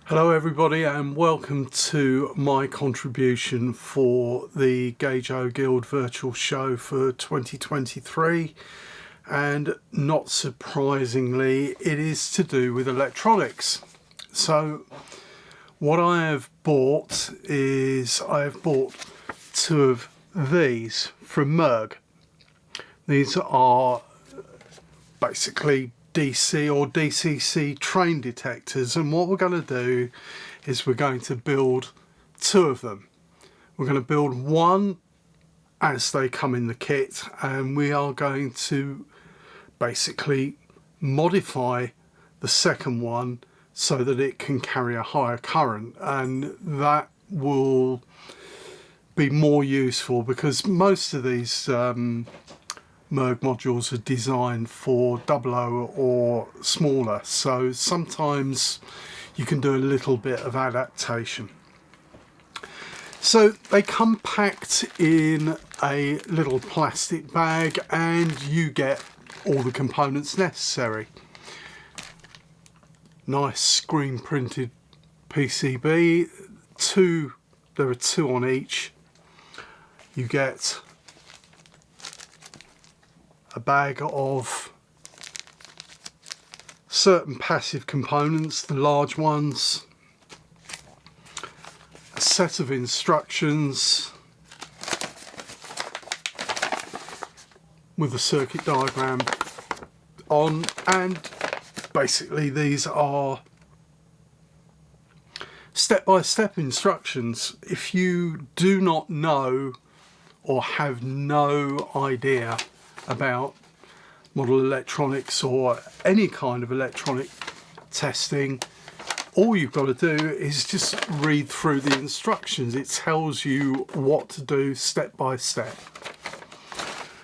Hello everybody and welcome to my contribution for the Gage-O Guild Virtual Show for 2023, and not surprisingly it is to do with electronics. So what I have bought is two of these from MERG. These are basically DC or DCC train detectors, and what we're going to do is we're going to build two of them. We're going to build one as they come in the kit, and we are going to basically modify the second one so that it can carry a higher current, and that will be more useful because most of these MERG modules are designed for 00 or smaller, so sometimes you can do a little bit of adaptation. So they come packed in a little plastic bag and you get all the components necessary. Nice screen printed PCB, there are two on each. You get a bag of certain passive components, the large ones, a set of instructions with a circuit diagram on, and basically these are step-by-step instructions. If you do not know or have no idea about model electronics or any kind of electronic testing, all you've got to do is just read through the instructions. It tells you what to do step by step.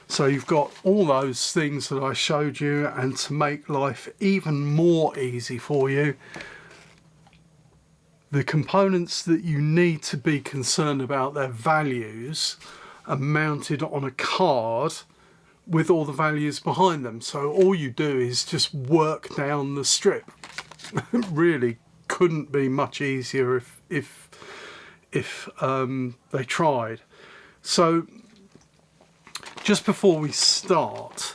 So you've got all those things that I showed you, and to make life even more easy for you, the components that you need to be concerned about their values are mounted on a card with all the values behind them. So all you do is just work down the strip. It really couldn't be much easier if they tried. So just before we start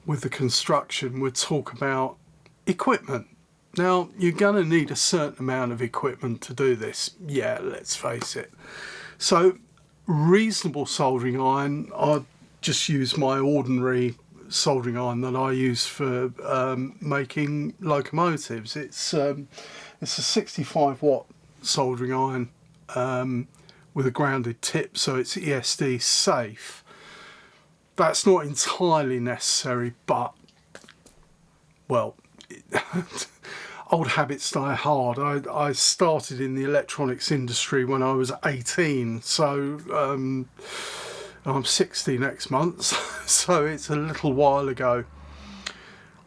with the construction, we'll talk about equipment. Now, you're going to need a certain amount of equipment to do this. Yeah, let's face it. So reasonable soldering iron, just use my ordinary soldering iron that I use for making locomotives. It's a 65 watt soldering iron with a grounded tip, so it's ESD safe. That's not entirely necessary, but, well, old habits die hard. I started in the electronics industry when I was 18, so I'm 60 next month, so it's a little while ago.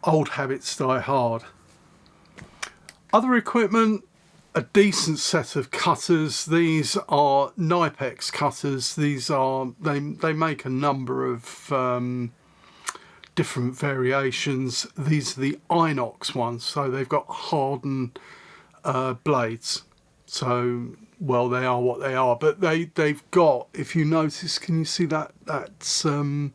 Old habits die hard. Other equipment, a decent set of cutters. These are Knipex cutters. These are, they make a number of different variations. These are the Inox ones, so they've got hardened blades. So, well, they are what they are, but they've got, if you notice, can you see that silver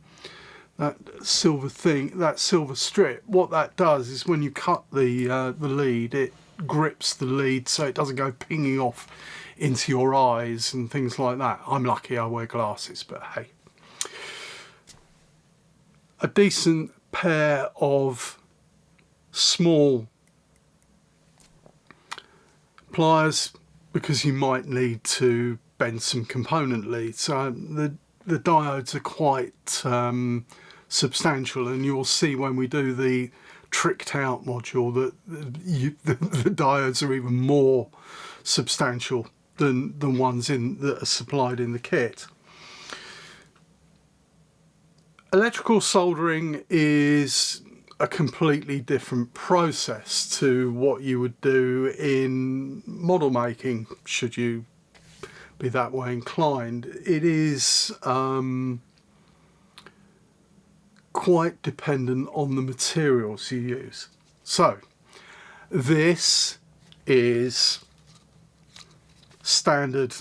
thing, that silver strip? What that does is when you cut the lead, it grips the lead so it doesn't go pinging off into your eyes and things like that. I'm lucky I wear glasses, but hey. A decent pair of small pliers, because you might need to bend some component leads. The diodes are quite substantial, and you'll see when we do the tricked out module that the diodes are even more substantial than the ones that are supplied in the kit. Electrical soldering is a completely different process to what you would do in model making, should you be that way inclined. It is quite dependent on the materials you use. So this is standard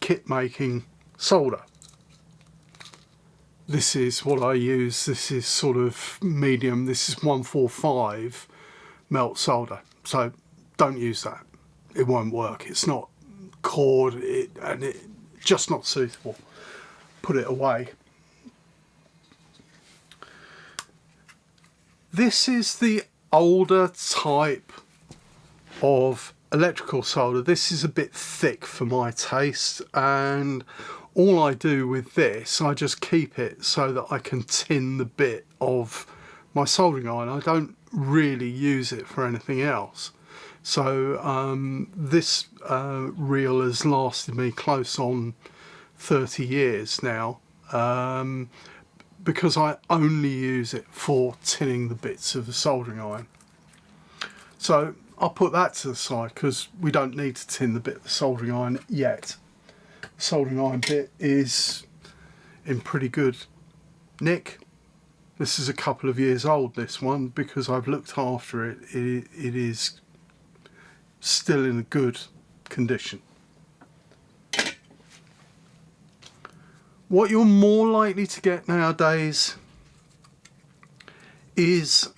kit making solder. This is what I use. This is sort of medium. This is 145 melt solder. So don't use that. It won't work. It's not cord and it's just not suitable. Put it away. This is the older type of electrical solder. This is a bit thick for my taste, and all I do with this, I just keep it so that I can tin the bit of my soldering iron. I don't really use it for anything else. So this reel has lasted me close on 30 years now, because I only use it for tinning the bits of the soldering iron. So I'll put that to the side because we don't need to tin the bit of the soldering iron yet. The soldering iron bit is in pretty good nick. This is a couple of years old, this one, because I've looked after it. It is still in a good condition. What you're more likely to get nowadays is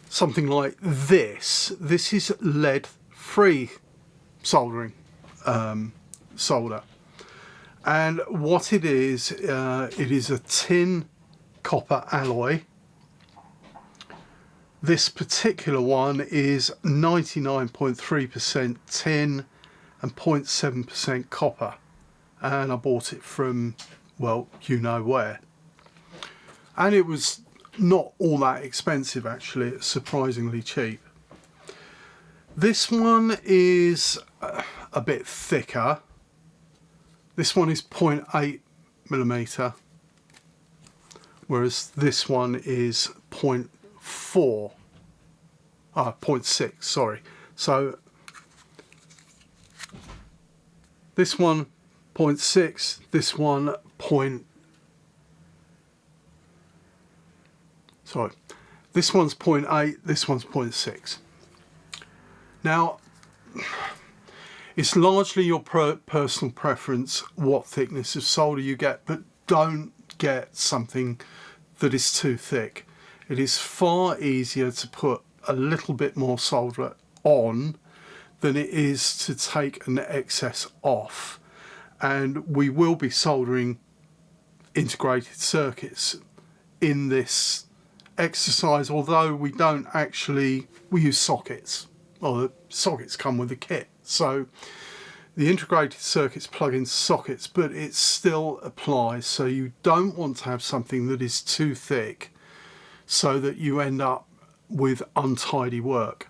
something like this. This is lead-free soldering solder, and what it is a tin copper alloy. This particular one is 99.3% tin and 0.7% copper, and I bought it from, well, you know where. And it was not all that expensive actually, it's surprisingly cheap. This one is a bit thicker. This one is 0.8 millimeter, whereas this one is 0.6, sorry. So this one 0.6, this one this one's 0.8, this one's 0.6. Now, it's largely your personal preference what thickness of solder you get, but don't get something that is too thick. It is far easier to put a little bit more solder on than it is to take an excess off. And we will be soldering integrated circuits in this exercise, although we don't actually, we use sockets. Well, the sockets come with the kit, so the integrated circuits plug into sockets, but it still applies. So you don't want to have something that is too thick so that you end up with untidy work.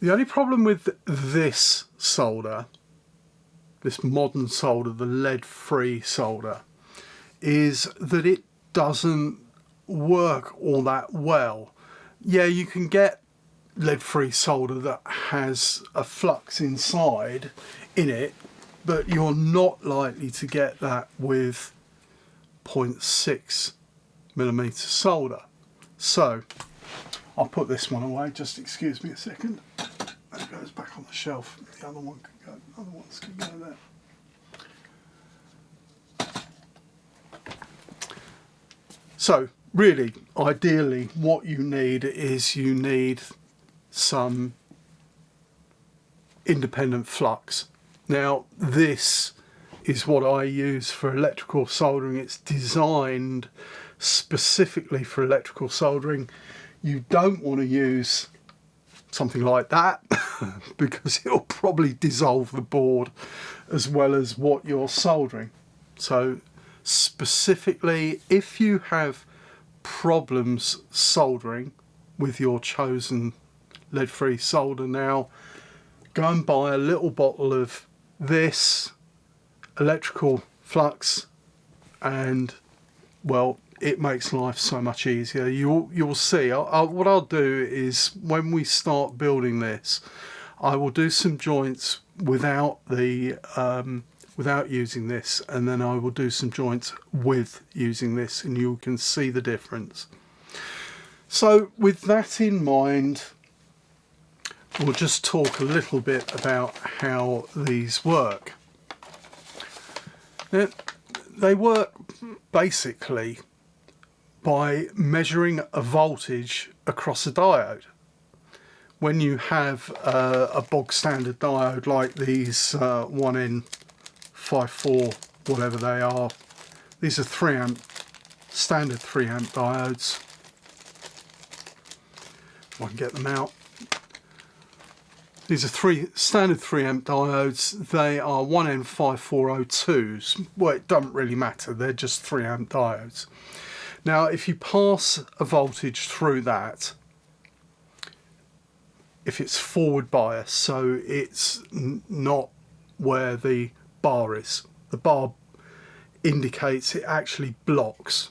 The only problem with this solder, this modern solder, the lead-free solder, is that it doesn't work all that well. Yeah, you can get lead-free solder that has a flux inside in it, but you're not likely to get that with 0.6 millimeter solder. So I'll put this one away, just excuse me a second. That goes back on the shelf. The other one can go, other ones can go there. So really, ideally, what you need is you need some independent flux. Now, this is what I use for electrical soldering. It's designed specifically for electrical soldering. You don't want to use something like that because it'll probably dissolve the board as well as what you're soldering. So specifically, if you have problems soldering with your chosen lead-free solder, now go and buy a little bottle of this electrical flux, and well, it makes life so much easier. You'll see. What I'll do is, when we start building this, I will do some joints without the without using this, and then I will do some joints with using this, and you can see the difference. So with that in mind, we'll just talk a little bit about how these work. Now, they work basically by measuring a voltage across a diode. When you have a bog standard diode like these 1N54, whatever they are, these are 3 amp, standard 3 amp diodes. If I can get them out. These are standard 3 amp diodes. They are 1N5402s. Well, it doesn't really matter, they're just 3 amp diodes. Now, if you pass a voltage through that, if it's forward bias, so it's not where the bar is. The bar indicates it actually blocks.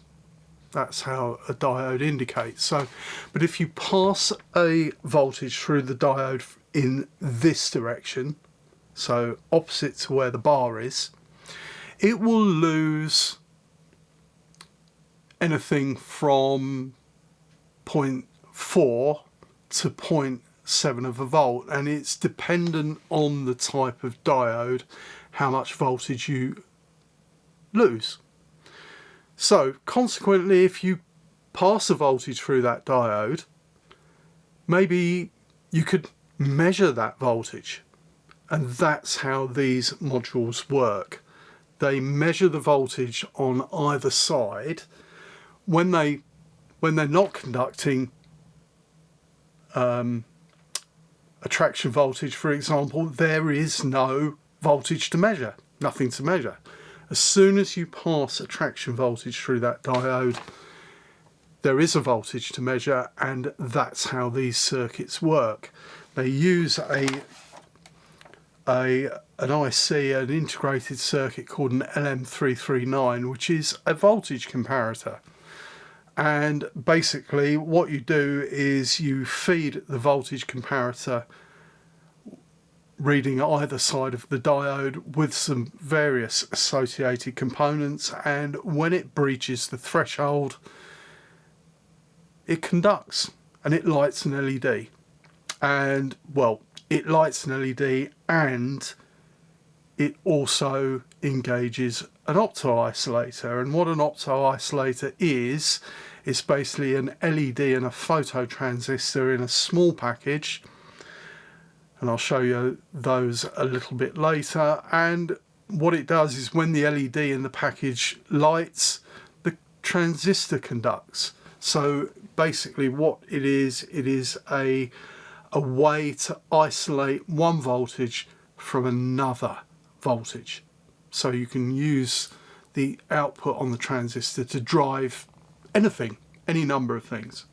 That's how a diode indicates. So, but if you pass a voltage through the diode in this direction, so opposite to where the bar is, it will lose anything from 0.4 to 0.7 of a volt, and it's dependent on the type of diode how much voltage you lose. So consequently, if you pass a voltage through that diode, maybe you could measure that voltage, and that's how these modules work. They measure the voltage on either side. When they're not conducting attraction voltage, for example, there is no voltage to measure, nothing to measure. As soon as you pass attraction voltage through that diode, there is a voltage to measure, and that's how these circuits work. They use an IC, an integrated circuit called an LM339, which is a voltage comparator. And basically what you do is you feed the voltage comparator reading either side of the diode with some various associated components, and when it breaches the threshold, it conducts and it lights an LED. And well, it lights an LED and it also engages an opto-isolator. And what an opto-isolator is, it's basically an LED and a phototransistor in a small package, and I'll show you those a little bit later. And what it does is when the LED in the package lights, the transistor conducts. So basically what it is a way to isolate one voltage from another voltage. So you can use the output on the transistor to drive anything, any number of things.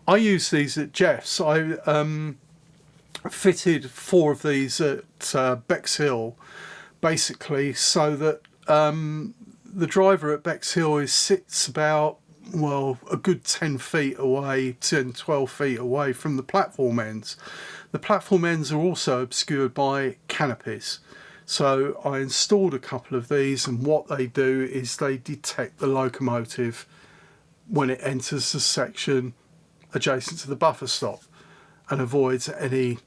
I use these at Jeff's. I fitted 4 of these at Bexhill, basically so that the driver at Bexhill sits about, well, a good 10 feet away, 10, 12 feet away from the platform ends. The platform ends are also obscured by canopies. So I installed a couple of these, and what they do is they detect the locomotive when it enters the section adjacent to the buffer stop and avoids any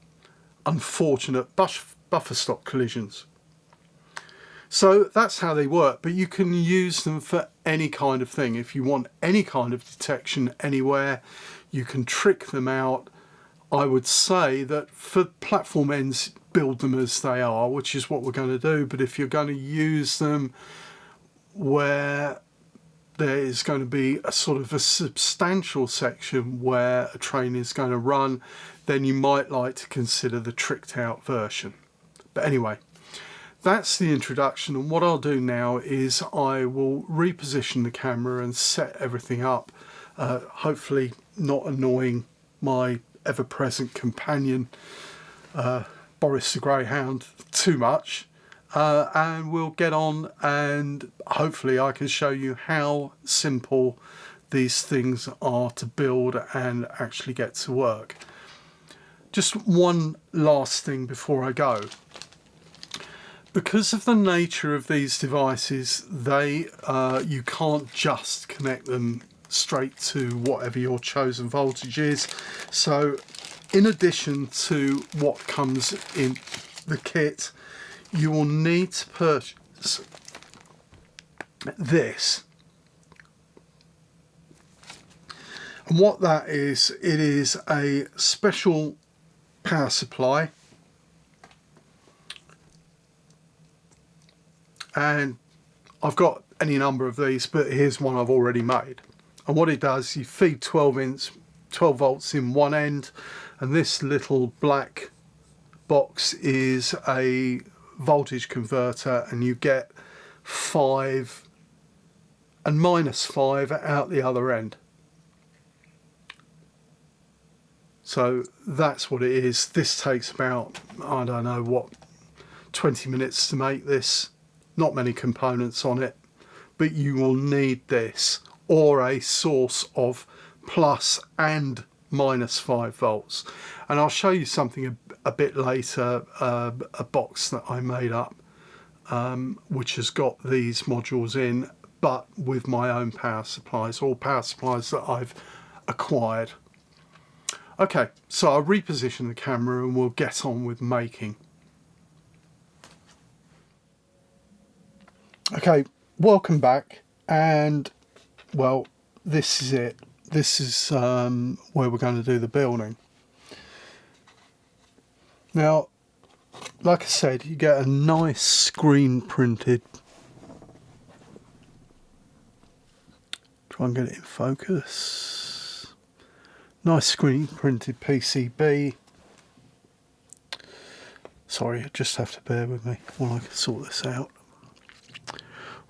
unfortunate buffer stop collisions. So that's how they work, but you can use them for any kind of thing. If you want any kind of detection anywhere, you can trick them out. I would say that for platform ends, build them as they are, which is what we're going to do. But if you're going to use them where there is going to be a sort of a substantial section where a train is going to run, then you might like to consider the tricked out version. But anyway, that's the introduction, and what I'll do now is I will reposition the camera and set everything up, hopefully not annoying my ever-present companion Boris the Greyhound too much, and we'll get on, and hopefully I can show you how simple these things are to build and actually get to work. Just one last thing before I go. Because of the nature of these devices, you can't just connect them straight to whatever your chosen voltage is. So in addition to what comes in the kit, you will need to purchase this. And what that is, it is a special power supply, and I've got any number of these, but here's one I've already made. And what it does, you feed 12 volts in one end, and this little black box is a voltage converter, and you get 5 and -5 out the other end. So that's what it is. This takes about, I don't know what, 20 minutes to make this. Not many components on it, but you will need this or a source of plus and -5 volts. And I'll show you something a bit later, a box that I made up, which has got these modules in, but with my own power supplies, all power supplies that I've acquired. Okay, so I'll reposition the camera and we'll get on with making. Okay, welcome back, and well, this is it. This is where we're going to do the building. Now, like I said, you get a nice screen printed, try and get it in focus. Nice screen printed PCB. Sorry, you just have to bear with me while I can sort this out.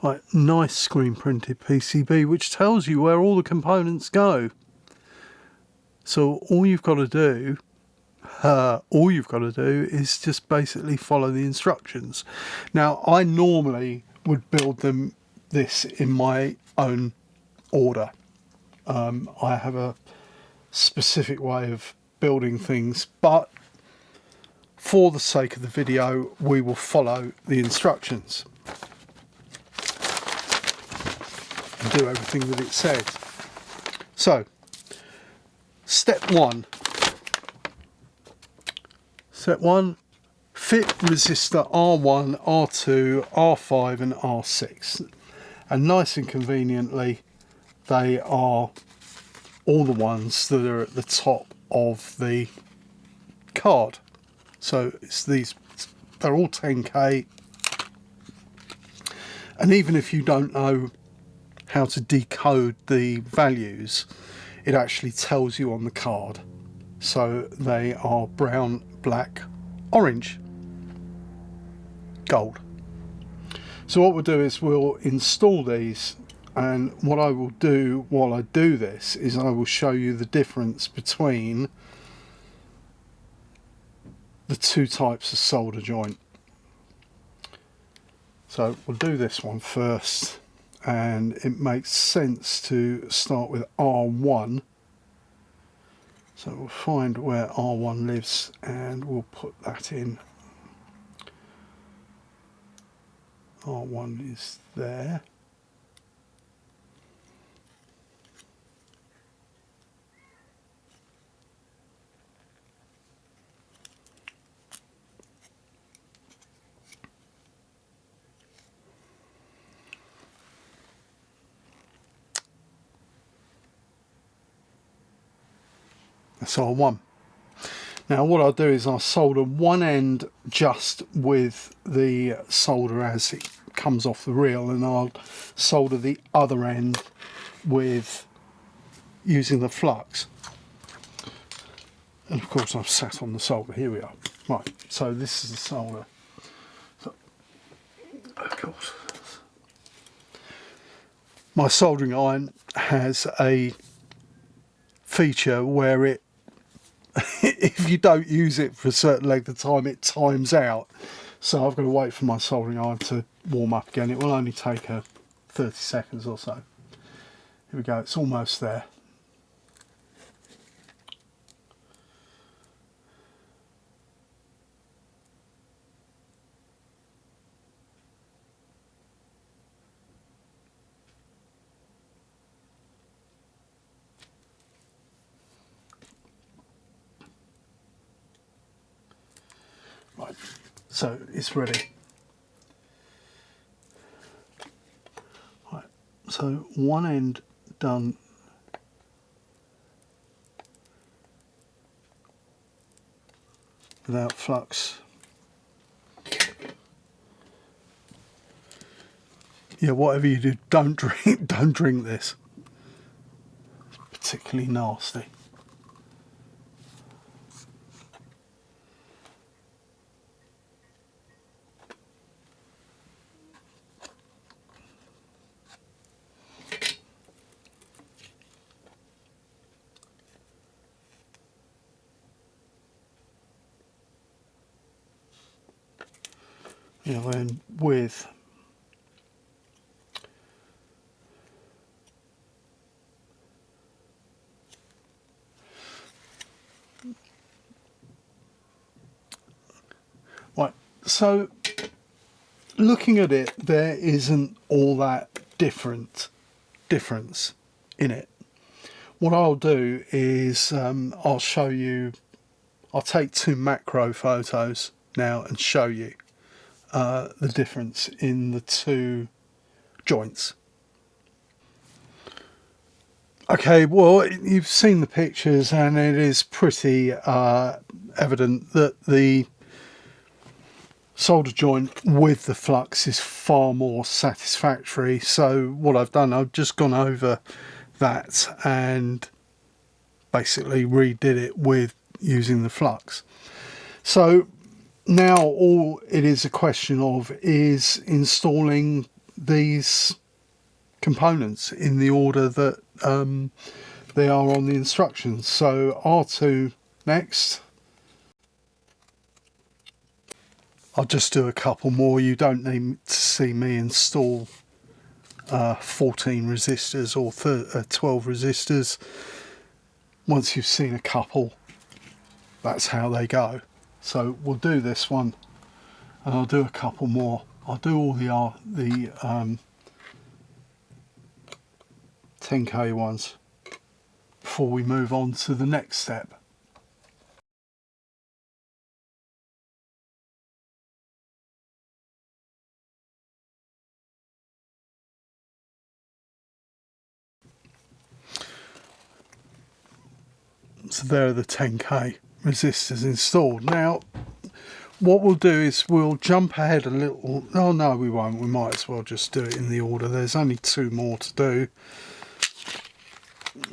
Right, nice screen printed PCB, which tells you where all the components go. So all you've got to do, is just basically follow the instructions. Now, I normally would build this in my own order. I have a specific way of building things, but for the sake of the video, we will follow the instructions and do everything that it says. So, step one, fit resistor R1, R2, R5 and R6, and nice and conveniently they are all the ones that are at the top of the card. So it's these, they're all 10k, and even if you don't know how to decode the values, it actually tells you on the card. So they are brown, black, orange, gold. So what we'll do is we'll install these, and what I will do while I do this is I will show you the difference between the two types of solder joint. So we'll do this one first, and it makes sense to start with R1. So we'll find where R1 lives and we'll put that in. R1 is there. That's R1. Now what I'll do is I'll solder one end just with the solder as it comes off the reel, and I'll solder the other end with using the flux. And of course I've sat on the solder. Here we are. Right, so this is the solder. So, of course, my soldering iron has a feature where it, if you don't use it for a certain length of time, it times out. So I've got to wait for my soldering iron to warm up again. It will only take 30 seconds or so. Here we go, it's almost there. So it's ready. Right, so one end done. Without flux. Yeah, whatever you do, don't drink this. It's particularly nasty. Yeah, then with right, so looking at it, there isn't all that difference in it. What I'll do is I'll show you. I'll take 2 macro photos now and show you the difference in the 2 joints. Okay, well, you've seen the pictures and it is pretty evident that the solder joint with the flux is far more satisfactory. So what I've done, I've just gone over that and basically redid it with using the flux. So now all it is a question of is installing these components in the order that they are on the instructions. So R2 next. I'll just do a couple more. You don't need to see me install 14 resistors or 12 resistors. Once you've seen a couple, that's how they go. So we'll do this one and I'll do a couple more. I'll do all the 10k ones before we move on to the next step. So there are the 10k resistors installed. Now what we'll do is we'll jump ahead a little. Oh no, we won't. We might as well just do it in the order. There's only 2 more to do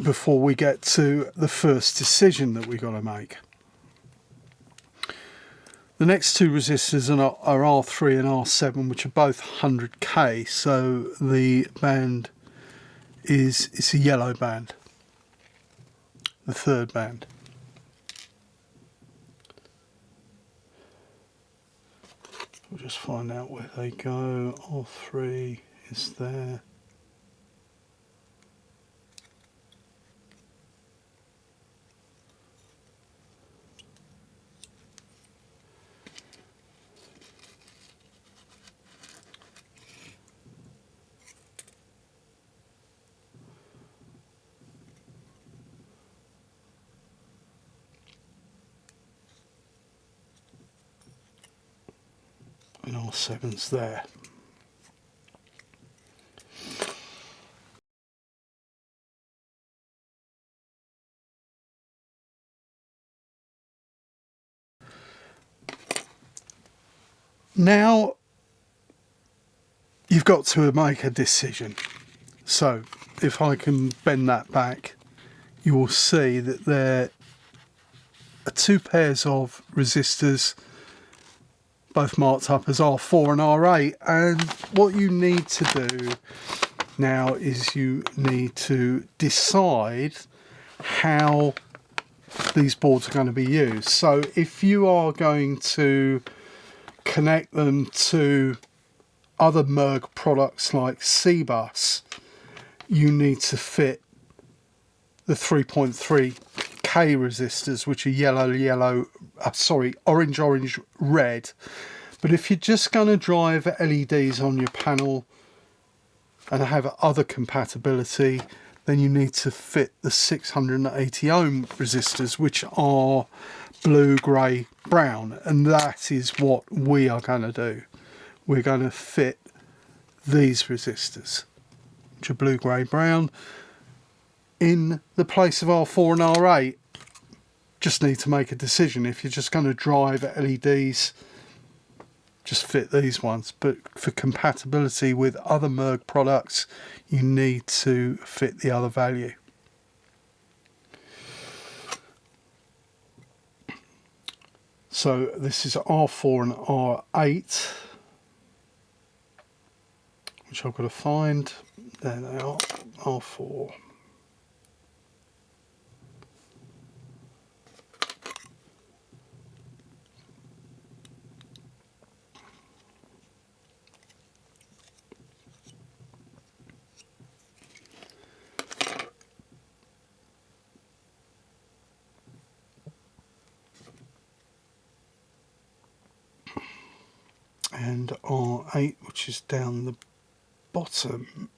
before we get to the first decision that we've got to make. The next 2 resistors are R3 and R7, which are both 100k. So the band is a yellow band, the 3rd band. We'll just find out where they go. R3 is there. And R7's there. Now you've got to make a decision. So if I can bend that back, you will see that there are 2 pairs of resistors, both marked up as R4 and R8, and what you need to do now is you need to decide how these boards are going to be used. So if you are going to connect them to other MERG products like C-Bus, you need to fit the 3.3k resistors, which are orange, red. But if you're just going to drive LEDs on your panel and have other compatibility, then you need to fit the 680 ohm resistors, which are blue, grey, brown, and that is what we are going to do. We're going to fit these resistors, which are blue, grey, brown, in the place of R4 and R8. Just need to make a decision. If you're just going to drive LEDs, just fit these ones. But for compatibility with other MERG products, you need to fit the other value. So this is R4 and R8, which I've got to find. There they are, R4. And R8, which is down the bottom.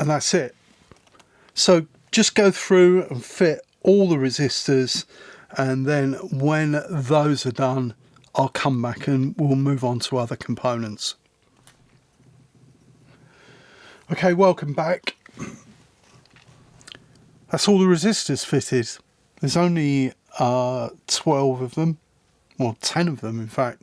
And that's it. So just go through and fit all the resistors, and then when those are done, I'll come back and we'll move on to other components. Okay, welcome back. That's all the resistors fitted. There's only 12 of them, well 10 of them in fact.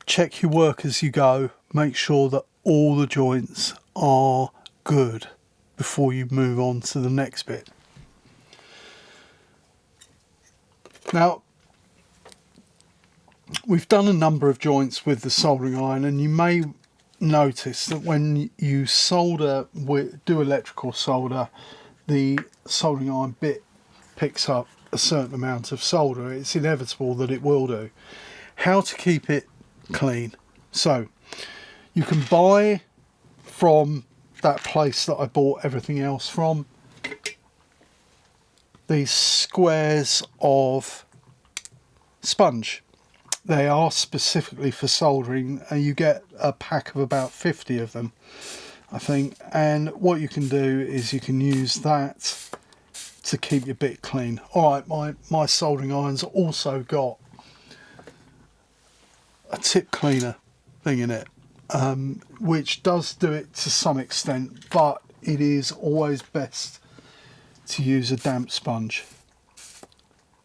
Check your work as you go, make sure that all the joints are good before you move on to the next bit. Now, we've done a number of joints with the soldering iron, and you may notice that when you solder, do electrical solder, the soldering iron bit picks up a certain amount of solder. It's inevitable that it will do. How to keep it clean? So you can buy from that place that I bought everything else from these squares of sponge. They are specifically for soldering, and you get a pack of about 50 of them, I think. And what you can do is you can use that to keep your bit clean. All right, my soldering iron's also got a tip cleaner thing in it, which does do it to some extent, but it is always best to use a damp sponge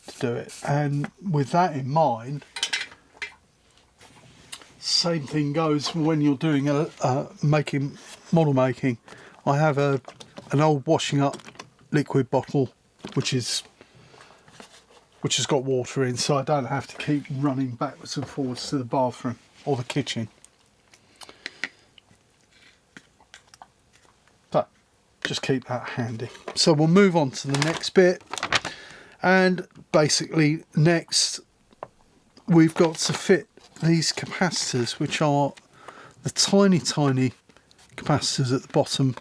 to do it. And with that in mind, same thing goes when you're doing model making. I have an old washing up liquid bottle which has got water in, so I don't have to keep running backwards and forwards to the bathroom or the kitchen. So just keep that handy. So we'll move on to the next bit, and basically next we've got to fit these capacitors, which are the tiny capacitors at the bottom,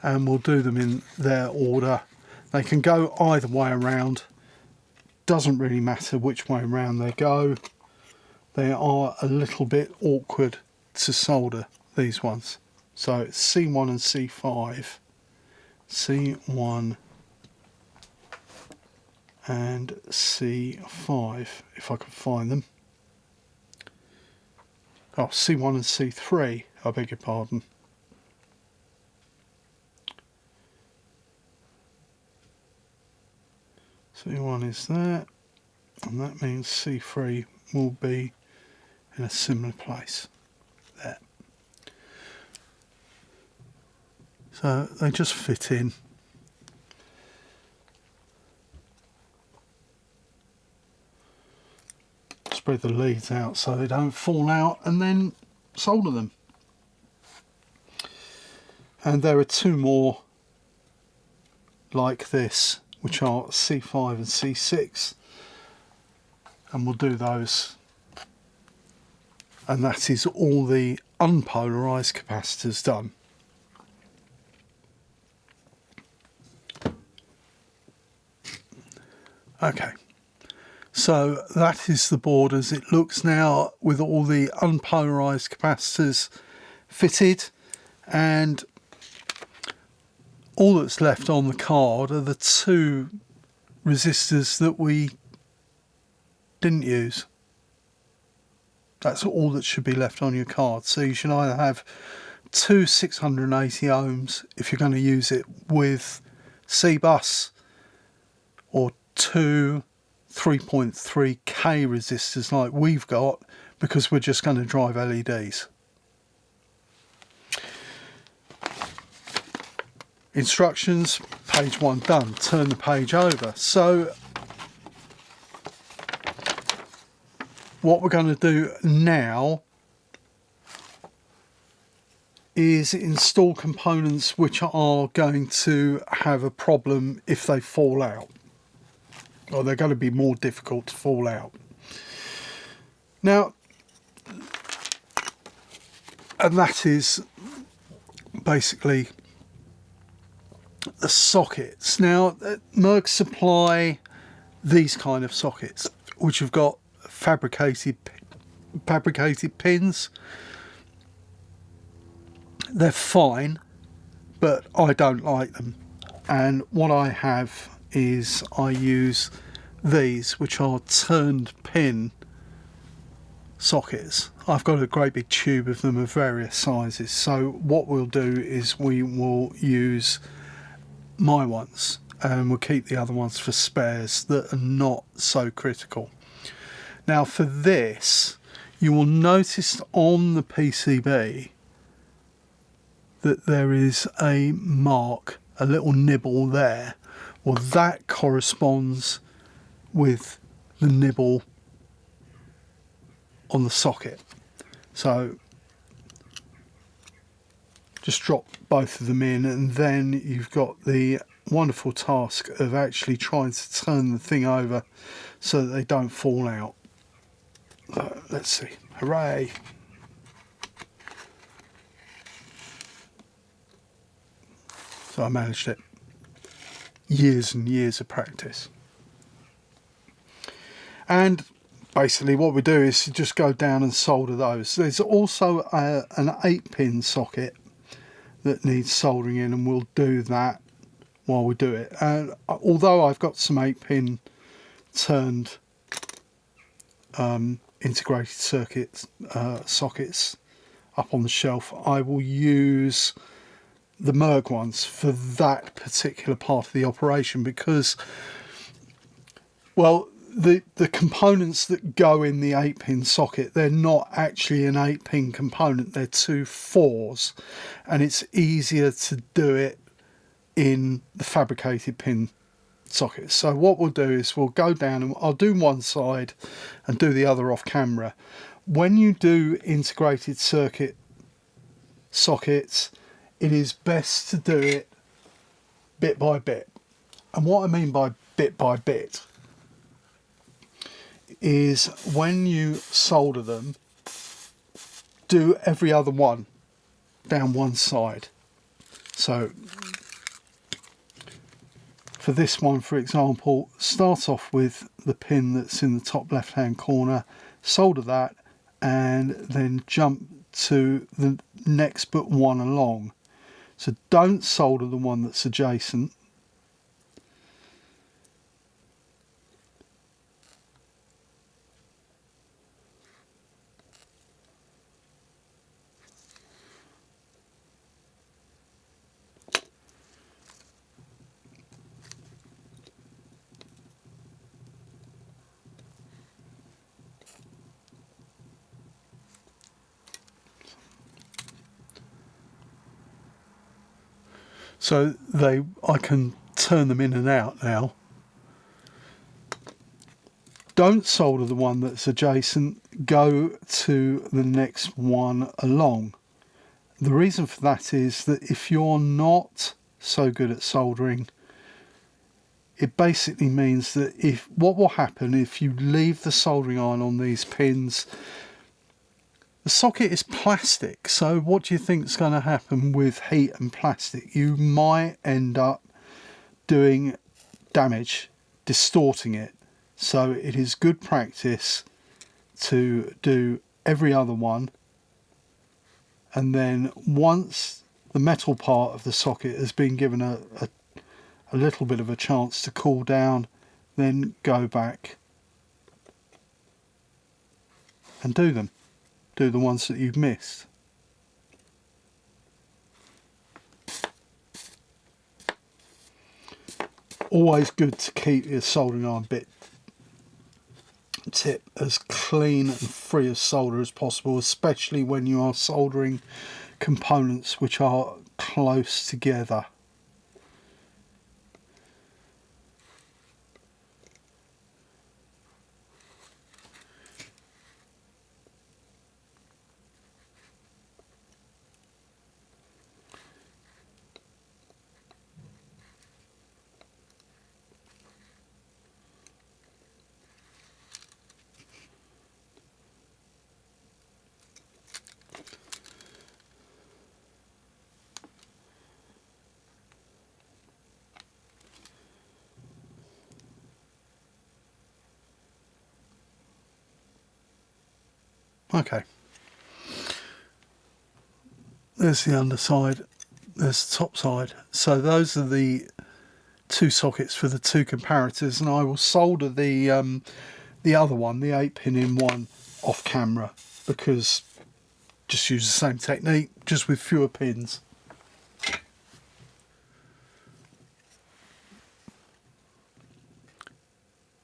and we'll do them in their order. They can go either way around, doesn't really matter which way around they go. They are a little bit awkward to solder, these ones. So it's C1 and C5. C1 and C5, if I can find them. Oh, C1 and C3, I beg your pardon. C1 is that, and that means C3 will be in a similar place. There. So they just fit in. Spread the leads out so they don't fall out, and then solder them. And there are two more like this, which are C5 and C6, and we'll do those. And that is all the unpolarized capacitors done. Okay, So that is the board as it looks now, with all the unpolarized capacitors fitted, and all that's left on the card are the two resistors that we didn't use. That's all that should be left on your card. So you should either have two 680 ohms if you're going to use it with C-bus, or two 3.3k resistors like we've got, because we're just going to drive LEDs. Instructions, page 1 done. Turn the page over. So what we're going to do now is install components which are going to have a problem if they fall out, or they're going to be more difficult to fall out. Now, and that is basically the sockets. Now, MERG supply these kind of sockets, which have got fabricated pins. They're fine, but I don't like them. And what I have is I use these, which are turned pin sockets. I've got a great big tube of them of various sizes. So what we'll do is we will use my ones, and we'll keep the other ones for spares that are not so critical. Now for this, you will notice on the PCB that there is a mark, a little nibble there. Well, that corresponds with the nibble on the socket. So just drop both of them in, and then you've got the wonderful task of actually trying to turn the thing over so that they don't fall out. Let's see. Hooray! So I managed it. Years and years of practice. And basically what we do is just go down and solder those. There's also an 8-pin socket that needs soldering in, and we'll do that while we do it. And although I've got some 8-pin turned integrated circuit sockets up on the shelf, I will use the MERG ones for that particular part of the operation, because, well, the components that go in the 8-pin socket, they're not actually an 8-pin component, they're two 4s, and it's easier to do it in the fabricated pin sockets. So what we'll do is we'll go down and I'll do one side and do the other off camera. When you do integrated circuit sockets, it is best to do it bit by bit. And what I mean by bit is when you solder them, do every other one down one side. So for this one, for example, start off with the pin that's in the top left hand corner, solder that, and then jump to the next but one along. So don't solder the one that's adjacent. So I can turn them in and out now. Don't solder the one that's adjacent, go to the next one along. The reason for that is that if you're not so good at soldering, it basically means that what will happen if you leave the soldering iron on these pins, the socket is plastic, so what do you think is going to happen with heat and plastic? You might end up doing damage, distorting it, So it is good practice to do every other one, and then once the metal part of the socket has been given a little bit of a chance to cool down, then go back and do the ones that you've missed. Always good to keep your soldering iron bit tip as clean and free of solder as possible, especially when you are soldering components which are close together. Okay, there's the underside, there's the top side. So those are the two sockets for the two comparators, and I will solder the other one, the 8-pin in one, off camera, because just use the same technique, just with fewer pins.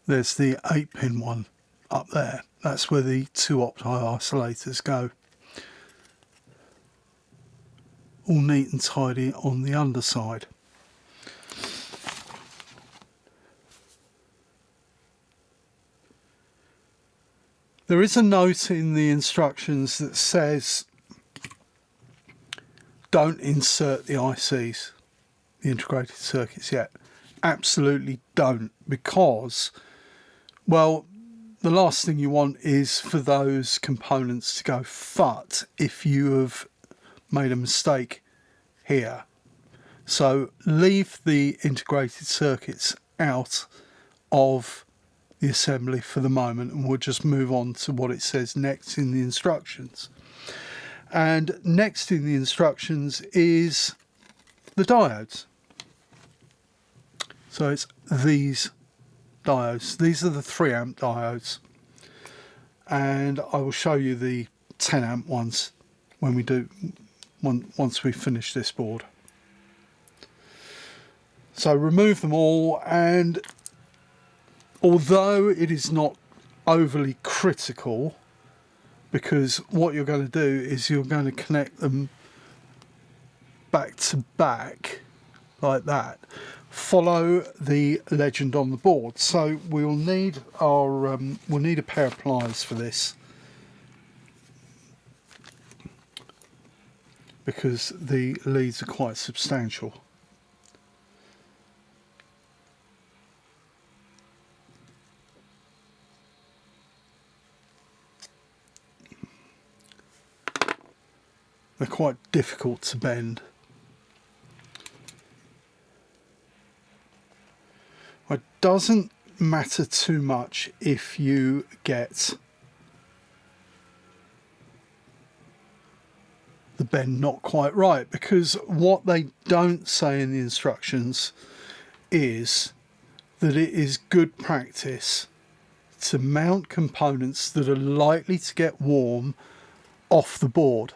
There's the 8-pin one up there. That's where the two opti isolators go. All neat and tidy on the underside. There is a note in the instructions that says don't insert the ICs, the integrated circuits, yet. Absolutely don't, because, well, the last thing you want is for those components to go FUT if you have made a mistake here. So leave the integrated circuits out of the assembly for the moment, and we'll just move on to what it says next in the instructions. And next in the instructions is the diodes. So it's these diodes. These are the 3 amp diodes, and I will show you the 10 amp ones when we do, once we finish this board. So remove them all, and although it is not overly critical, because what you're going to do is you're going to connect them back to back like that, follow the legend on the board. So we'll need our we'll need a pair of pliers for this, because the leads are quite substantial. They're quite difficult to bend. It doesn't matter too much if you get the bend not quite right, because what they don't say in the instructions is that it is good practice to mount components that are likely to get warm off the board.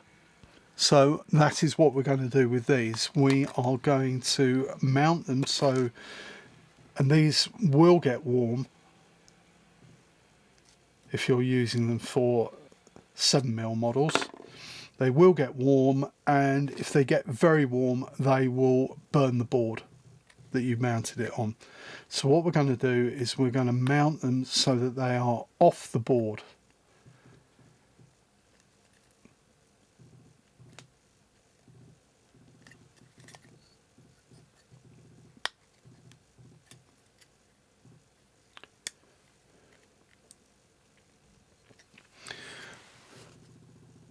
So that is what we're going to do with these. We are going to mount them so, and these will get warm if you're using them for 7mm models. They will get warm, and if they get very warm, they will burn the board that you mounted it on. So what we're going to do is we're going to mount them so that they are off the board.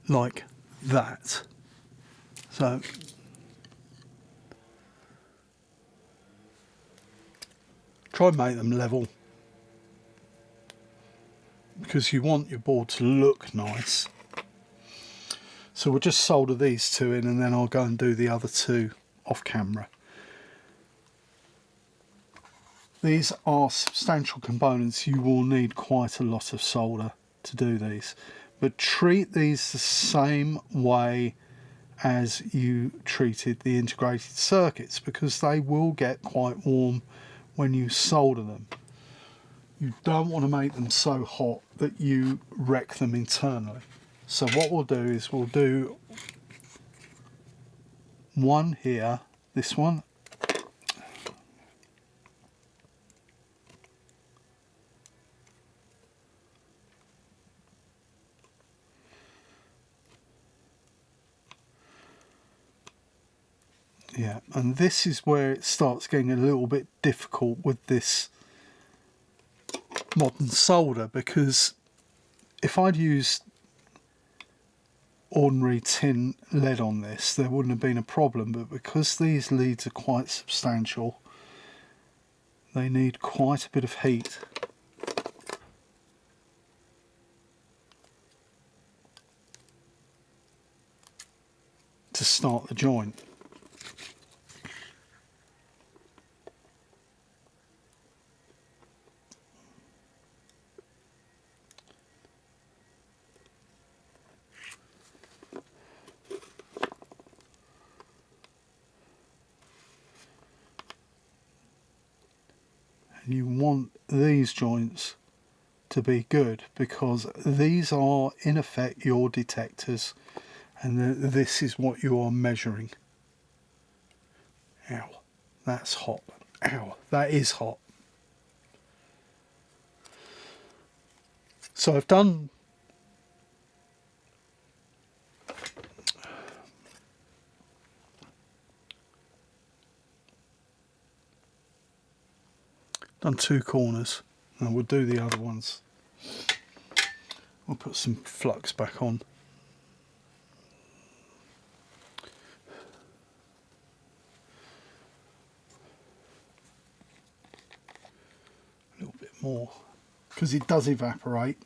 Like that. So try and make them level. because you want your board to look nice. So we'll just solder these two in, and then I'll go and do the other two off camera. These are substantial components. You will need quite a lot of solder to do these, but treat these the same way as you treated the integrated circuits, because they will get quite warm when you solder them. You don't want to make them so hot that you wreck them internally. So what we'll do is we'll do one here, this one, yeah, and this is where it starts getting a little bit difficult with this modern solder, because if I'd used ordinary tin lead on this, there wouldn't have been a problem, but because these leads are quite substantial, they need quite a bit of heat to start the joint. And you want these joints to be good, because these are in effect your detectors, and this is what you are measuring. Ow, that's hot. Ow, that is hot. So I've done two corners, and we'll do the other ones. We'll put some flux back on. A little bit more, because it does evaporate.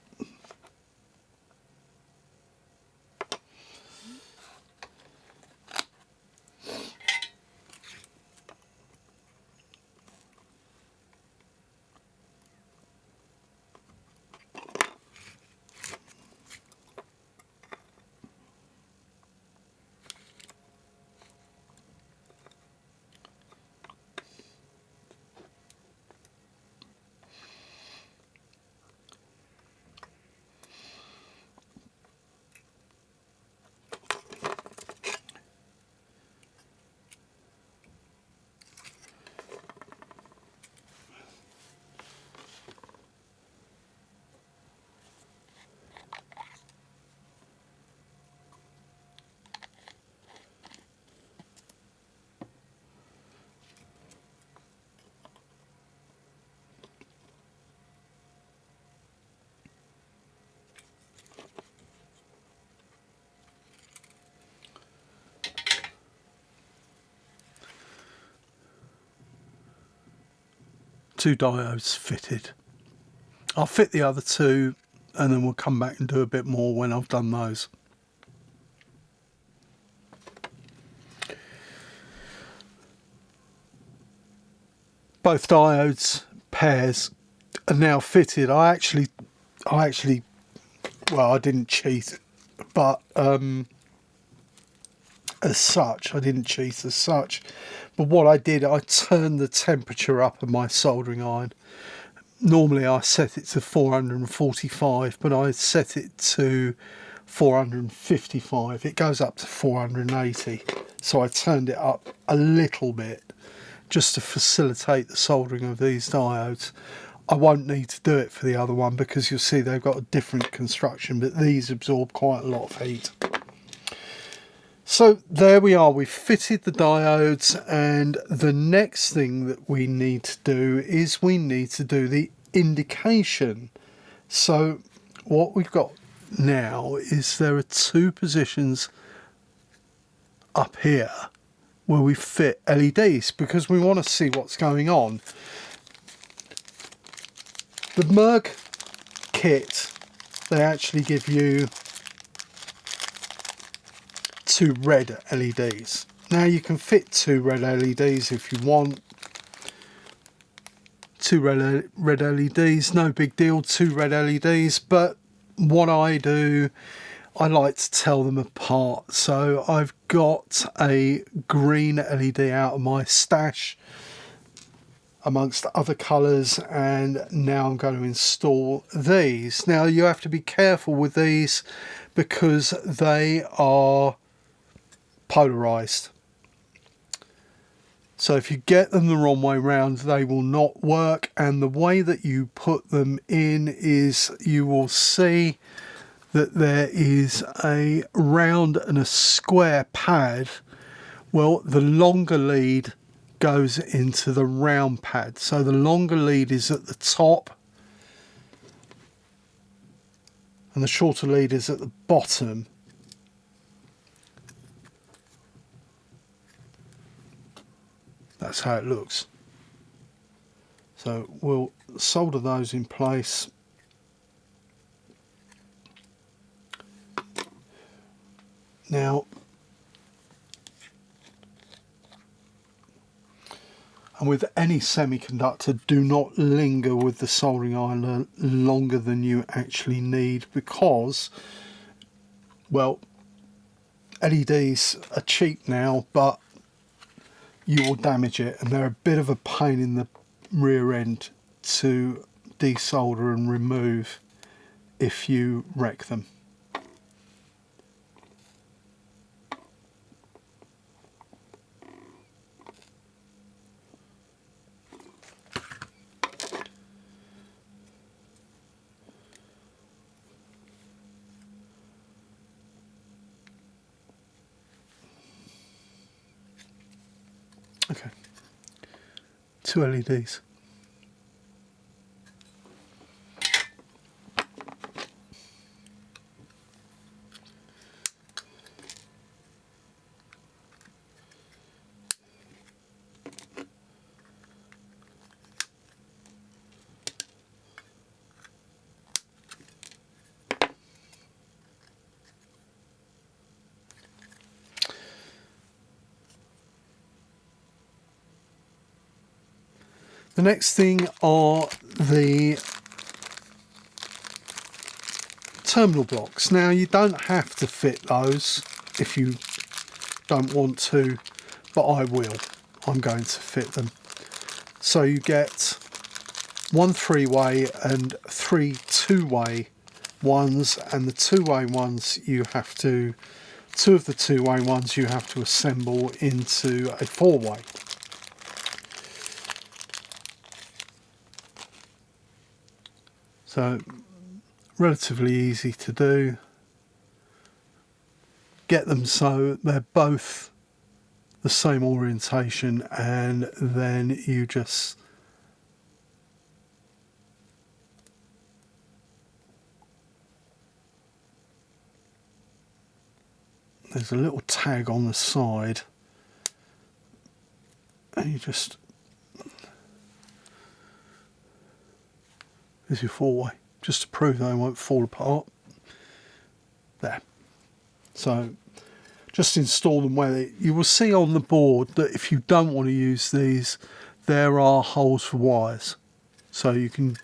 Two diodes fitted. I'll fit the other two, and then we'll come back and do a bit more when I've done those. Both diodes pairs are now fitted. I actually, well, I didn't cheat, but as such, I didn't cheat as such. But what I did, I turned the temperature up of my soldering iron. Normally I set it to 445, but I set it to 455. It goes up to 480. So I turned it up a little bit just to facilitate the soldering of these diodes. I won't need to do it for the other one, because you'll see they've got a different construction, but these absorb quite a lot of heat. So there we are, we've fitted the diodes, and the next thing that we need to do is we need to do the indication. So what we've got now is there are two positions up here where we fit LEDs, because we want to see what's going on. The MERG kit they actually give you 2 red LEDs. Now you can fit 2 red LEDs if you want. 2 red LEDs, no big deal, 2 red LEDs, but what I do, I like to tell them apart. So I've got a green LED out of my stash amongst other colours, and now I'm going to install these. Now you have to be careful with these because they are polarised. So if you get them the wrong way round, they will not work, and the way that you put them in is you will see that there is a round and a square pad. Well, the longer lead goes into the round pad. So the longer lead is at the top and the shorter lead is at the bottom. That's how it looks. So we'll solder those in place. Now, and with any semiconductor, do not linger with the soldering iron longer than you actually need, because, well, LEDs are cheap now, but you will damage it, and they're a bit of a pain in the rear end to desolder and remove if you wreck them. Okay, 2 LEDs. The next thing are the terminal blocks. Now you don't have to fit those if you don't want to, but I will. I'm going to fit them. So you get 1 3-way and 3 2-way ones, and the 2-way ones you have to, 2 of the 2-way ones you have to assemble into a 4-way. So relatively easy to do. Get them so they're both the same orientation, and then you just there's a little tag on the side, and you just, there's your 4-way, just to prove they won't fall apart. There. So just install them where you will see on the board that if you don't want to use these, there are holes for wires. So you can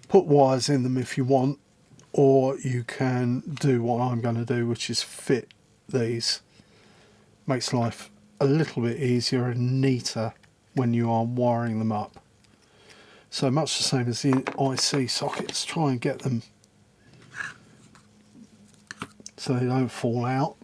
put wires in them if you want, or you can do what I'm going to do, which is fit these. Makes life a little bit easier and neater when you are wiring them up. So much the same as the IC sockets, try and get them so they don't fall out.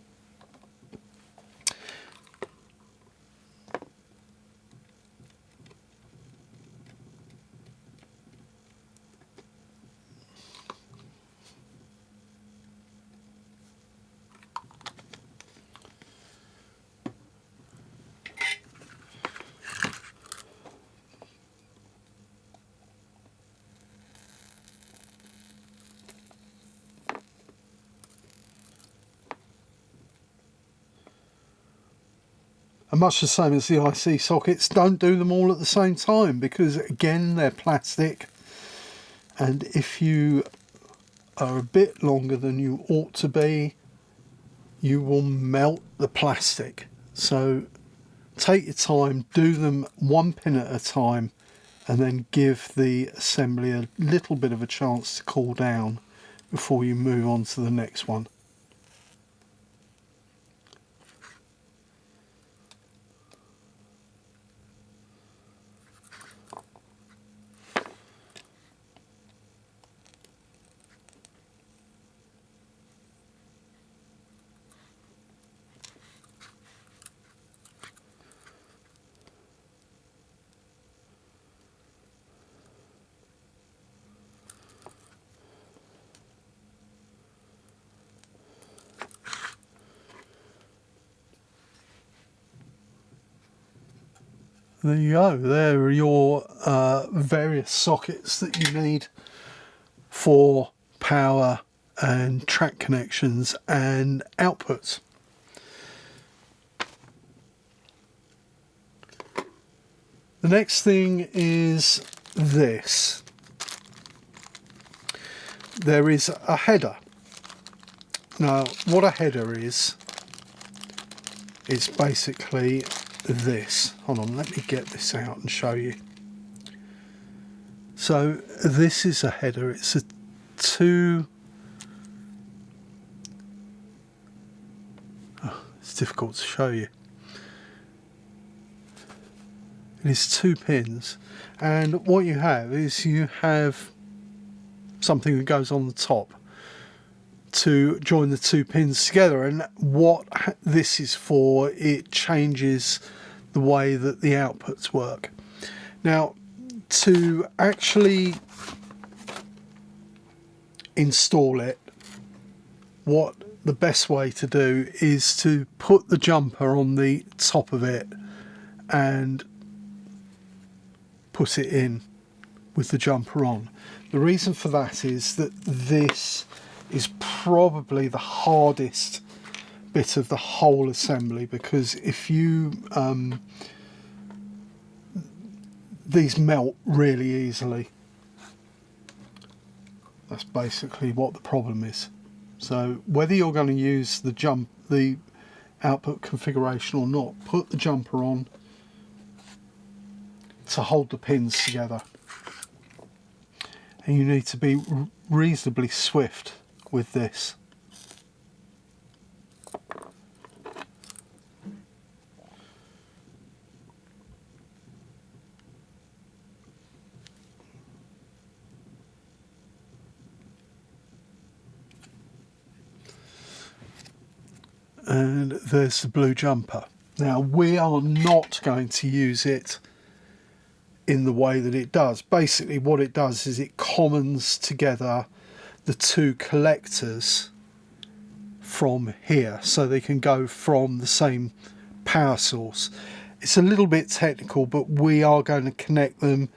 And much the same as the IC sockets, don't do them all at the same time, because again they're plastic, and if you are a bit longer than you ought to be, you will melt the plastic. So take your time, do them one pin at a time, and then give the assembly a little bit of a chance to cool down before you move on to the next one. There you go, there are your various sockets that you need for power and track connections and outputs. The next thing is this. There is a header. Now, what a header is, it's basically this. Hold on, let me get this out and show you. So this is a header. It's a it's difficult to show you. It is 2 pins, and what you have is you have something that goes on the top to join the 2 pins together, and what this is for, it changes the way that the outputs work. Now, to actually install it, what the best way to do is to put the jumper on the top of it and put it in with the jumper on. The reason for that is that this is probably the hardest bit of the whole assembly, because if you these melt really easily. That's basically what the problem is. So whether you're going to use the output configuration or not, put the jumper on to hold the pins together. And you need to be reasonably swift with this. And there's the blue jumper. Now, we are not going to use it in the way that it does. Basically what it does is it commons together the 2 collectors from here, so they can go from the same power source. It's a little bit technical, but we are going to connect them,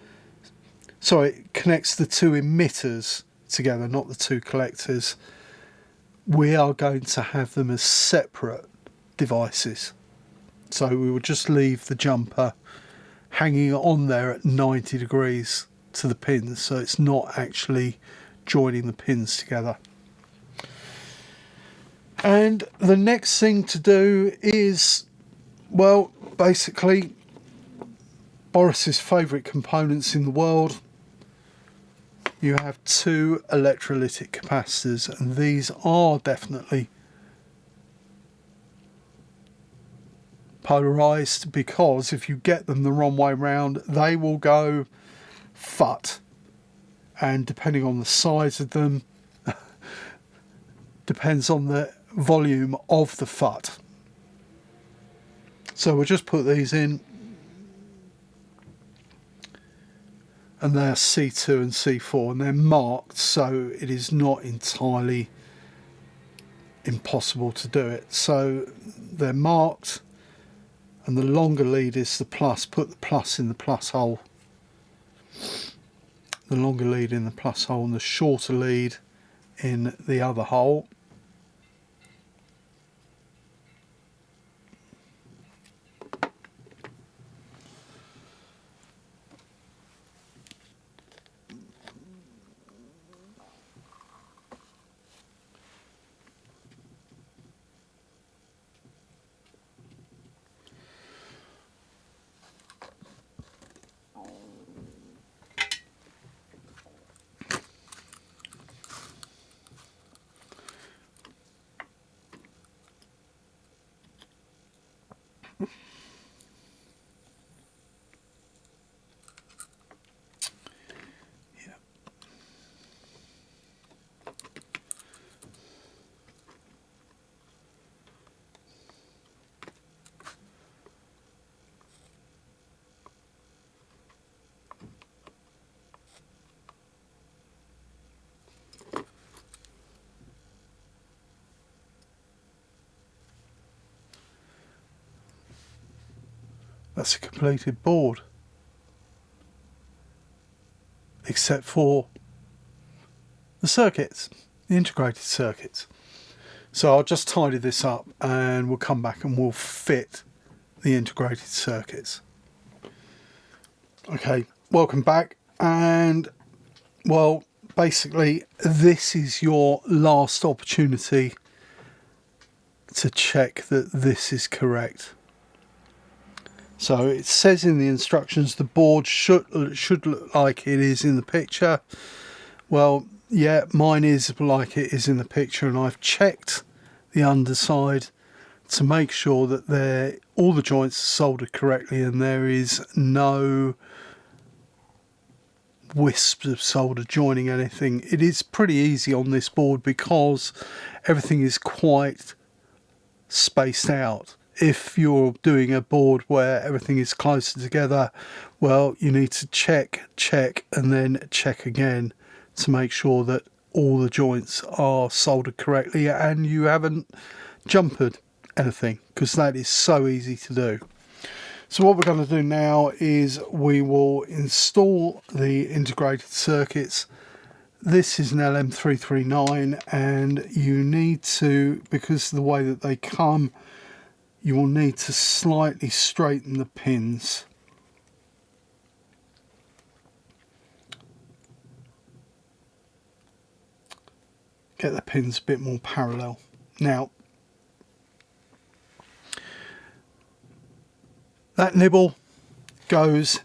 so it connects the 2 emitters together, not the 2 collectors. We are going to have them as separate devices. So we will just leave the jumper hanging on there at 90 degrees to the pins, so it's not actually joining the pins together. And the next thing to do is, well, basically Boris's favourite components in the world. You have 2 electrolytic capacitors, and these are definitely polarized, because if you get them the wrong way round, they will go FUT, and depending on the size of them depends on the volume of the FUT. So we'll just put these in, and they're C2 and C4, and they're marked, so it is not entirely impossible to do it. So they're marked, and the longer lead is the plus. Put the plus in the plus hole, the longer lead in the plus hole, and the shorter lead in the other hole. That's a completed board, except for the circuits, the integrated circuits. So I'll just tidy this up and we'll come back and we'll fit the integrated circuits. Okay, welcome back. And well, basically this is your last opportunity to check that this is correct. So it says in the instructions the board should look like it is in the picture. Well, yeah, mine is like it is in the picture, and I've checked the underside to make sure that all the joints are soldered correctly and there is no wisps of solder joining anything. It is pretty easy on this board because everything is quite spaced out. If you're doing a board where everything is closer together, well, you need to check, and then check again to make sure that all the joints are soldered correctly and you haven't jumpered anything, because that is so easy to do. So what we're going to do now is we will install the integrated circuits. This is an LM339, and you need to, because of the way that they come, you will need to slightly straighten the pins. Get the pins a bit more parallel. Now, that nibble goes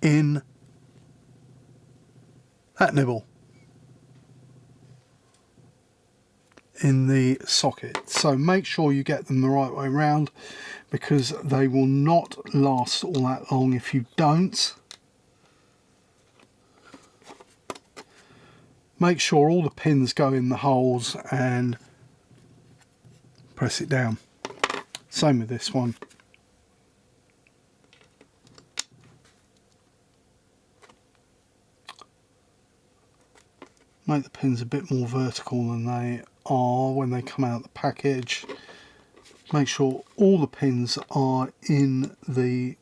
in that nibble in the socket, so make sure you get them the right way round, because they will not last all that long if you don't. Make sure all the pins go in the holes and press it down. Same with this one. Make the pins a bit more vertical than they are when they come out of the package. Make sure all the pins are in the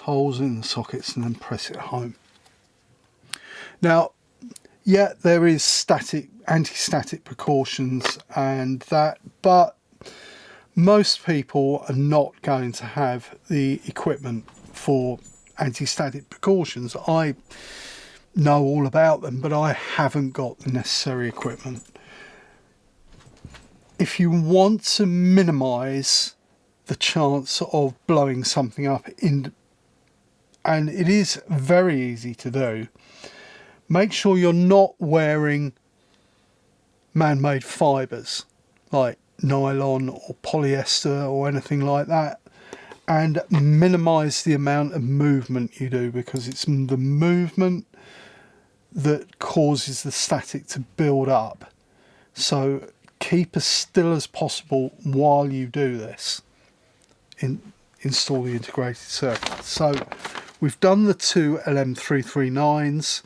holes in the sockets and then press it home. Now, yeah, there is anti-static precautions and that, but most people are not going to have the equipment for anti-static precautions. I know all about them, but I haven't got the necessary equipment. If you want to minimize the chance of blowing something up, and it is very easy to do, make sure you're not wearing man-made fibers like nylon or polyester or anything like that, and minimize the amount of movement you do, because it's the movement that causes the static to build up. So keep as still as possible while you do this. Install the integrated circuit. So we've done the two LM339s.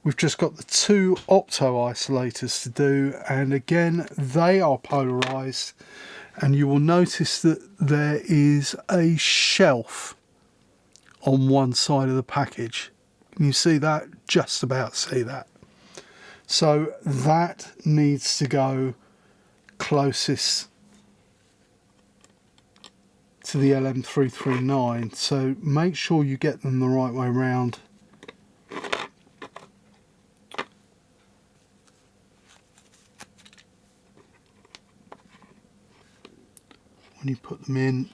We've just got the two opto isolators to do, and again they are polarized, and you will notice that there is a shelf on one side of the package. Can you see that? Just about see that. So that needs to go closest to the LM339. So make sure you get them the right way round. When you put them in,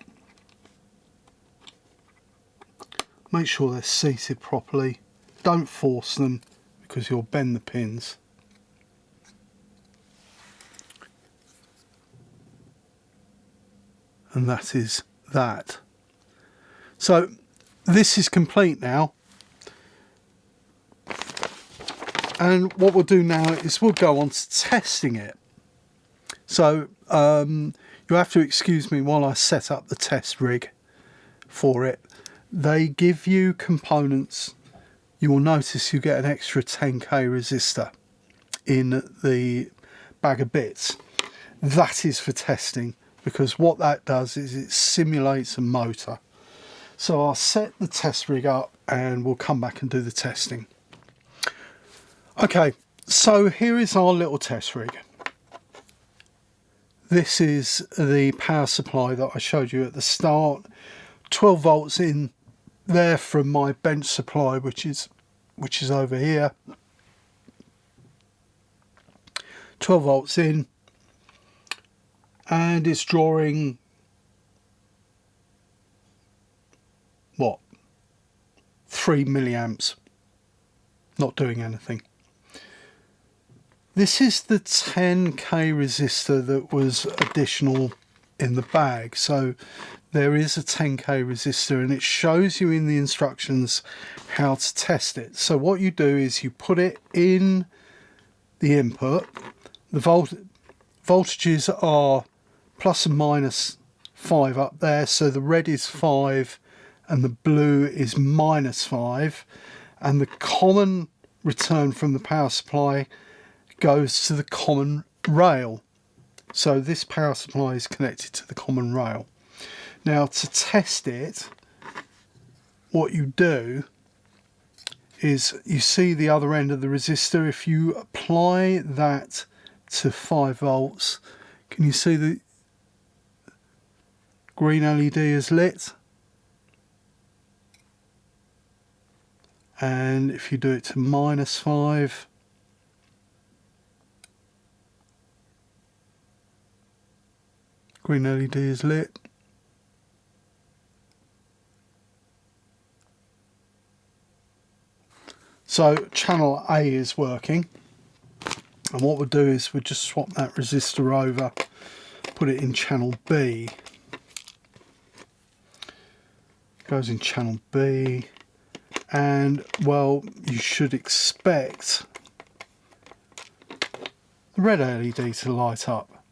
make sure they're seated properly. Don't force them, because you'll bend the pins. and that is that. So this is complete now, and what we'll do now is we'll go on to testing it. So you'll have to excuse me while I set up the test rig for it. They give you components. You will notice you get an extra 10k resistor in the bag of bits. That is for testing, because what that does is it simulates a motor. So I'll set the test rig up and we'll come back and do the testing. Okay, so here is our little test rig. This is the power supply that I showed you at the start. 12 volts in there from my bench supply, which is over here. 12 volts in, and it's drawing what, 3 milliamps, not doing anything. This is the 10k resistor that was additional in the bag. So there is a 10k resistor, and it shows you in the instructions how to test it. So what you do is you put it in the input. The voltages are plus and minus 5 up there, so the red is 5 and the blue is minus 5, and the common return from the power supply goes to the common rail. So this power supply is connected to the common rail. Now to test it, what you do is you see the other end of the resistor. If you apply that to 5 volts, can you see the green LED is lit? And if you do it to minus 5, green LED is lit. So channel A is working, and what we'll do is we'll just swap that resistor over, put it in channel B. Goes in channel B, and well, you should expect the red LED to light up,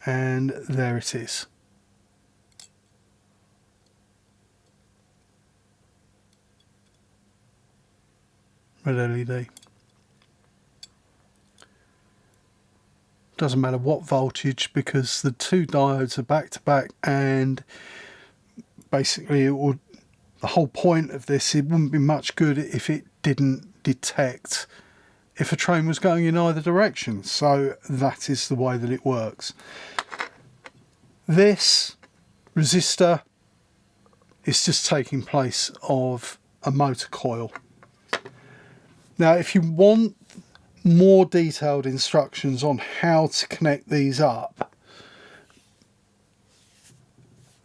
and there it is. Red LED. Doesn't matter what voltage, because the two diodes are back to back, and basically it would, the whole point of this, it wouldn't be much good if it didn't detect if a train was going in either direction. So that is the way that it works. This resistor is just taking place of a motor coil. Now if you want more detailed instructions on how to connect these up,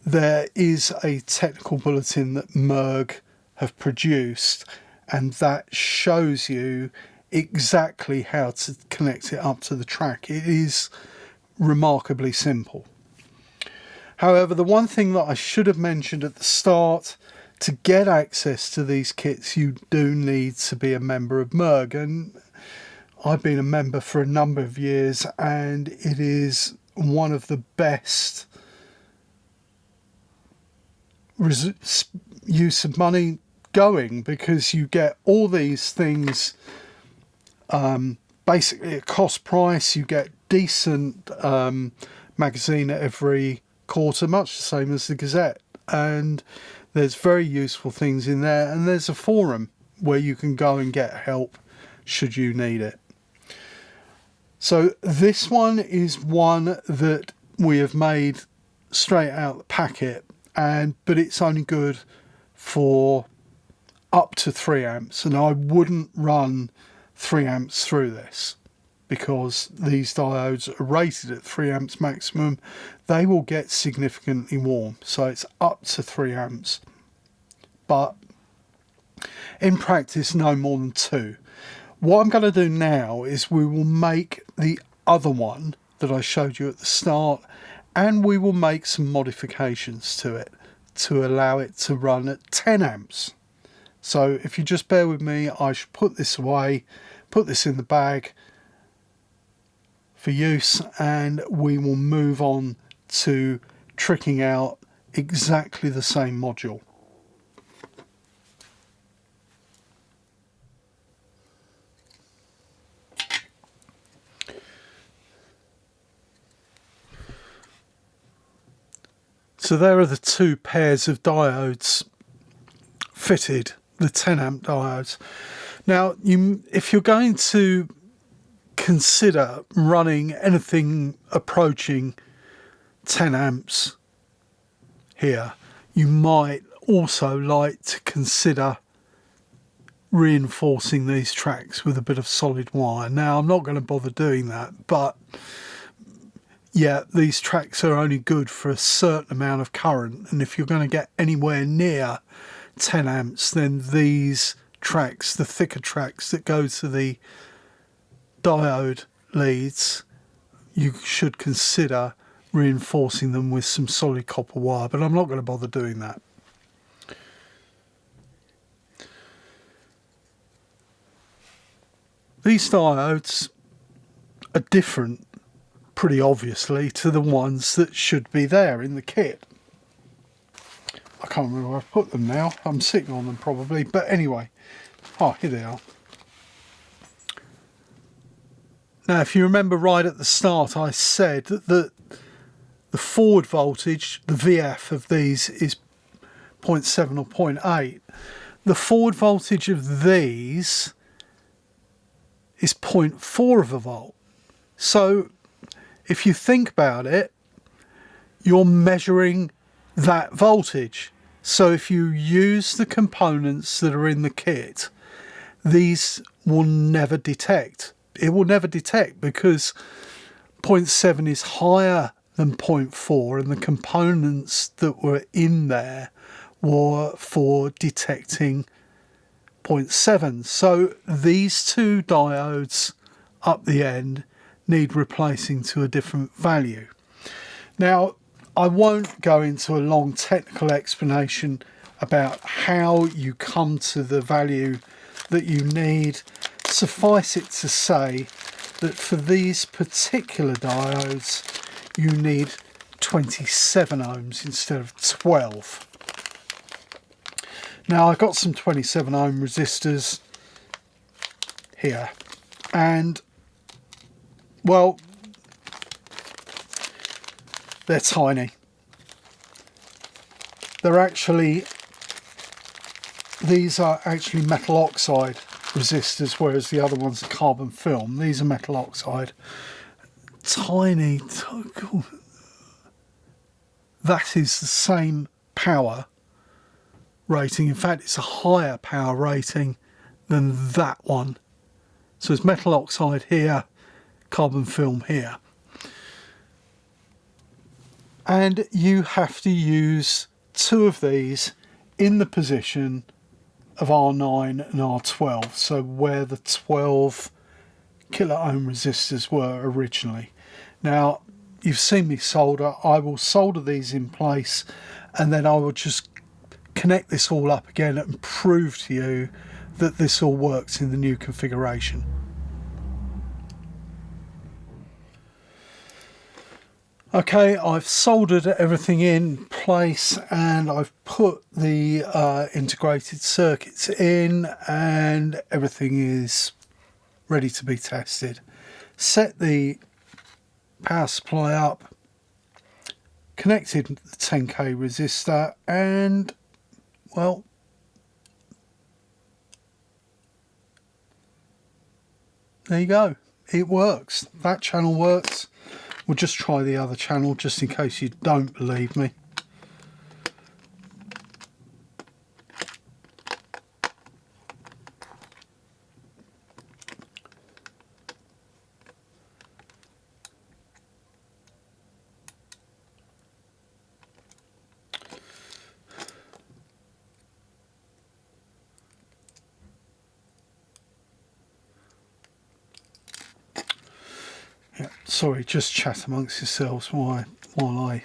there is a technical bulletin that MERG have produced, and that shows you exactly how to connect it up to the track. It is remarkably simple. However, the one thing that I should have mentioned at the start, to get access to these kits you do need to be a member of MERG, and I've been a member for a number of years, and it is one of the best use of money going, because you get all these things basically at cost price. You get decent magazine every quarter, much the same as the Gazette, and there's very useful things in there, and there's a forum where you can go and get help should you need it. So this one is one that we have made straight out the packet, but it's only good for up to 3 amps, and I wouldn't run 3 amps through this, because these diodes are rated at 3 amps maximum. They will get significantly warm, so it's up to 3 amps, but in practice no more than 2. What I'm going to do now is we will make the other one that I showed you at the start, and we will make some modifications to it to allow it to run at 10 amps. So if you just bear with me, I should put this away, put this in the bag for use, and we will move on to tricking out exactly the same module. So there are the two pairs of diodes fitted, the 10 amp diodes. Now, if you're going to consider running anything approaching 10 amps here, you might also like to consider reinforcing these tracks with a bit of solid wire. Now, I'm not going to bother doing that, but yeah, these tracks are only good for a certain amount of current, and if you're going to get anywhere near 10 amps, then these tracks, the thicker tracks that go to the diode leads, you should consider reinforcing them with some solid copper wire, but I'm not going to bother doing that. These diodes are different, pretty obviously, to the ones that should be there in the kit. I can't remember where I've put them now. I'm sitting on them probably, but anyway. Oh, here they are. Now, if you remember right at the start, I said that the forward voltage, the VF of these, is 0.7 or 0.8. The forward voltage of these is 0.4 of a volt. So if you think about it, you're measuring that voltage. So if you use the components that are in the kit, these will never detect. It will never detect because 0.7 is higher than 0.4, and the components that were in there were for detecting 0.7. So these two diodes up the end need replacing to a different value. Now, I won't go into a long technical explanation about how you come to the value that you need. Suffice it to say that for these particular diodes, you need 27 ohms instead of 12. Now, I've got some 27 ohm resistors here, and well, they're tiny. These are actually metal oxide resistors, whereas the other ones are carbon film. These are metal oxide. Tiny. That is the same power rating. In fact, it's a higher power rating than that one. So it's metal oxide here, carbon film here. And you have to use two of these in the position of R9 and R12, so where the 12 kilo ohm resistors were originally. Now, you've seen me solder. I will solder these in place, and then I will just connect this all up again and prove to you that this all works in the new configuration. Okay, I've soldered everything in place, and I've put the integrated circuits in, and everything is ready to be tested. Set the power supply up, connected the 10k resistor, and well, there you go. It works. That channel works. We'll just try the other channel just in case you don't believe me. Yeah, sorry, just chat amongst yourselves while while I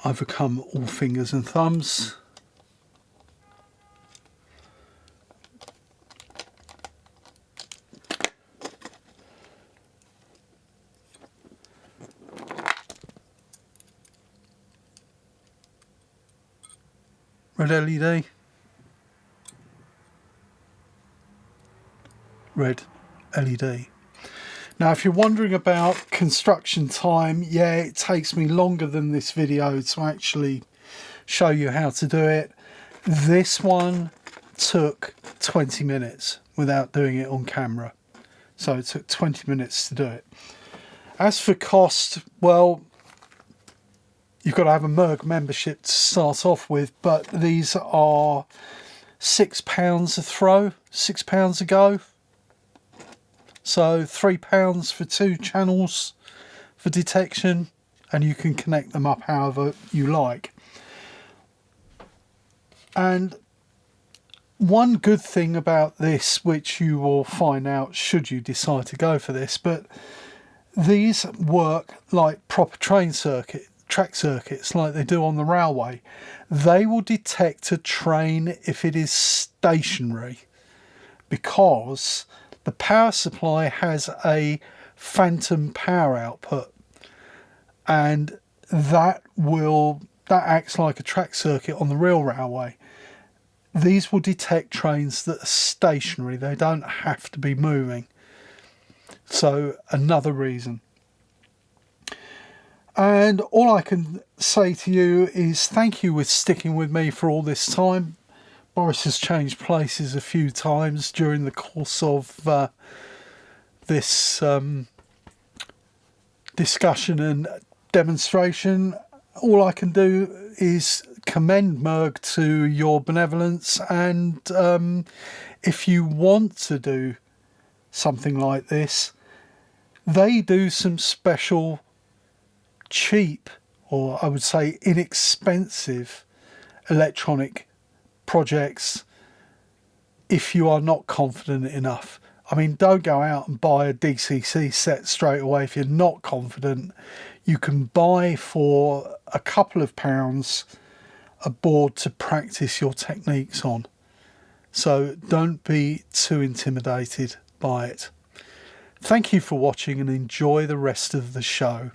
overcome all fingers and thumbs. Red LED. Red LED. Now, if you're wondering about construction time, yeah, it takes me longer than this video to actually show you how to do it. This one took 20 minutes without doing it on camera. So it took 20 minutes to do it. As for cost, well, you've got to have a MERG membership to start off with, but these are £6 a throw, £6 a go. So £3 for 2 channels for detection, and you can connect them up however you like. And one good thing about this, which you will find out should you decide to go for this, but these work like proper track circuits like they do on the railway. They will detect a train if it is stationary, because the power supply has a phantom power output, and that acts like a track circuit on the real railway. These will detect trains that are stationary. They don't have to be moving. So another reason. And all I can say to you is thank you with sticking with me for all this time. Boris has changed places a few times during the course of this discussion and demonstration. All I can do is commend MERG to your benevolence, and if you want to do something like this, they do some special cheap, or I would say inexpensive, electronic projects if you are not confident enough. I mean, don't go out and buy a DCC set straight away if you're not confident. You can buy for a couple of pounds a board to practice your techniques on. So don't be too intimidated by it. Thank you for watching and enjoy the rest of the show.